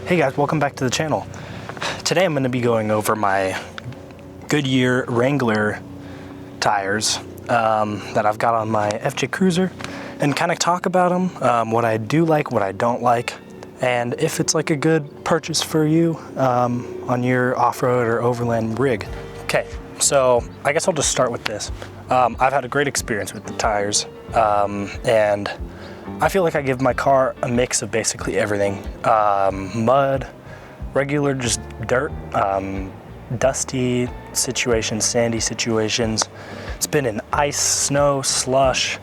Hey guys, welcome back to the channel. Today I'm going to be going over my Goodyear Wrangler tires that I've got on my FJ Cruiser and kind of talk about them, what I do like, what I don't like, and if it's like a good purchase for you on your off-road or overland rig. Okay, so I guess I'll just start with this. I've had a great experience with the tires, and I feel like I give my car a mix of basically everything. Mud, regular just dirt, dusty situations, sandy situations. It's been in ice, snow, slush,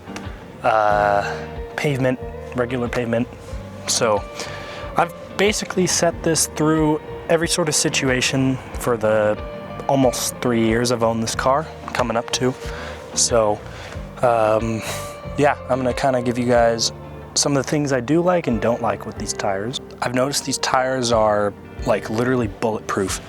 pavement, regular pavement. So I've basically set this through every sort of situation for the almost 3 years I've owned this car, coming up to. So yeah, I'm gonna kind of give you guys some of the things I do like and don't like with these tires. I've noticed these tires are like literally bulletproof.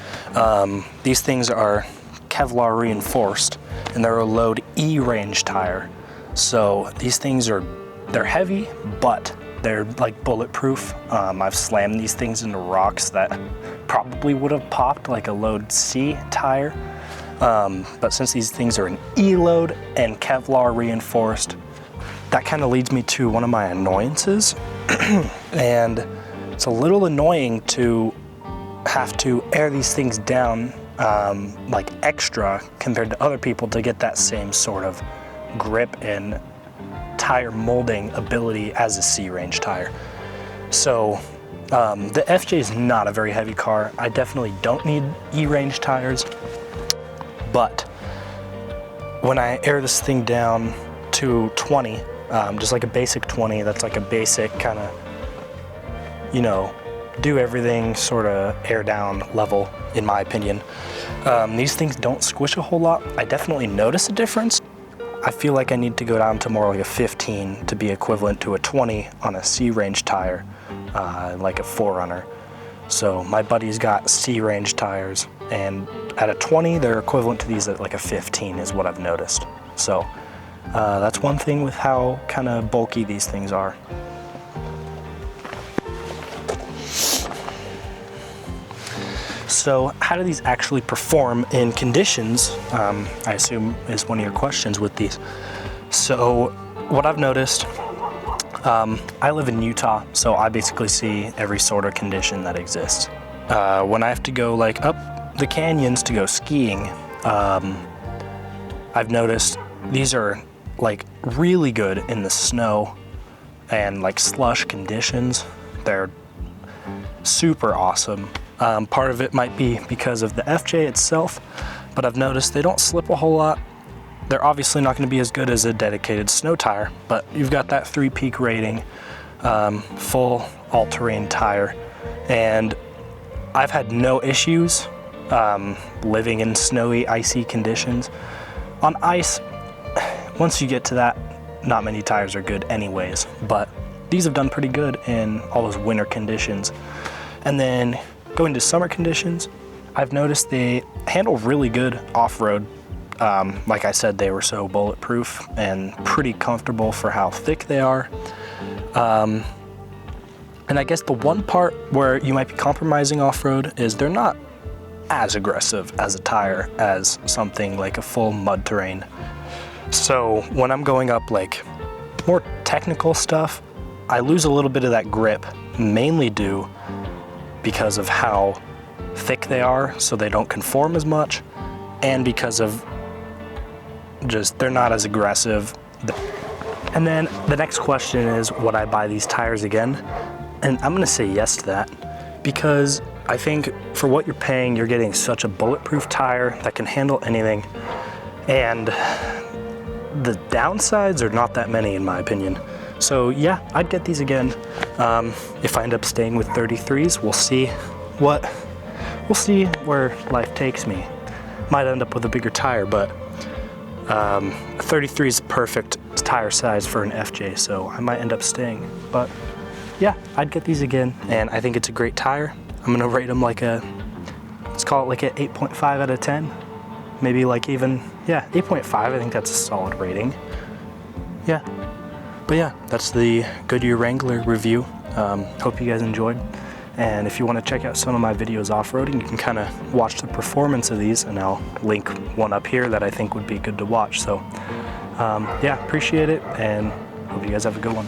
These things are Kevlar reinforced and they're a load E range tire. So these things they're heavy, but they're like bulletproof. I've slammed these things into rocks that probably would have popped like a load C tire. But since these things are an E load and Kevlar reinforced, that kind of leads me to one of my annoyances. And it's a little annoying to have to air these things down like extra compared to other people to get that same sort of grip and tire molding ability as a C-range tire. So the FJ is not a very heavy car. I definitely don't need E-range tires, but when I air this thing down to 20, just like a basic 20, that's like a basic kind of, you know, do everything sort of air down level, in my opinion. These things don't squish a whole lot. I definitely notice a difference. I feel like I need to go down to more like a 15 to be equivalent to a 20 on a C-range tire, like a 4Runner. So my buddy's got C-range tires, and at a 20, they're equivalent to these at like a 15 is what I've noticed. So that's one thing with how kind of bulky these things are. So how do these actually perform in conditions, I assume is one of your questions with these. So what I've noticed, I live in Utah, so I basically see every sort of condition that exists. When I have to go like up the canyons to go skiing, I've noticed these are like really good in the snow and like slush conditions. They're super awesome. Part of it might be because of the FJ itself, but I've noticed they don't slip a whole lot. They're obviously not going to be as good as a dedicated snow tire, but you've got that 3-peak rating, full all-terrain tire, and I've had no issues living in snowy, icy conditions. On ice, once you get to that, not many tires are good anyways, but these have done pretty good in all those winter conditions. And then going to summer conditions, I've noticed they handle really good off-road. Like I said, they were so bulletproof and pretty comfortable for how thick they are. And I guess the one part where you might be compromising off-road is they're not as aggressive as a tire as something like a full mud terrain. So when I'm going up like more technical stuff, I lose a little bit of that grip, mainly due because of how thick they are, so they don't conform as much, and because of just they're not as aggressive. And then the next question is, would I buy these tires again? And I'm gonna say yes to that, because I think for what you're paying, you're getting such a bulletproof tire that can handle anything, and the downsides are not that many in my opinion. So yeah, I'd get these again. If I end up staying with 33s, we'll see where life takes me. Might end up with a bigger tire, but 33 is perfect tire size for an FJ, so I might end up staying. But yeah, I'd get these again, and I think it's a great tire. I'm gonna rate them like let's call it like an 8.5 out of 10. Maybe like even, yeah, 8.5, I think that's a solid rating. Yeah. But yeah, that's the Goodyear Wrangler review. Hope you guys enjoyed. And if you want to check out some of my videos off-roading, you can kind of watch the performance of these, and I'll link one up here that I think would be good to watch. So yeah, appreciate it, and hope you guys have a good one.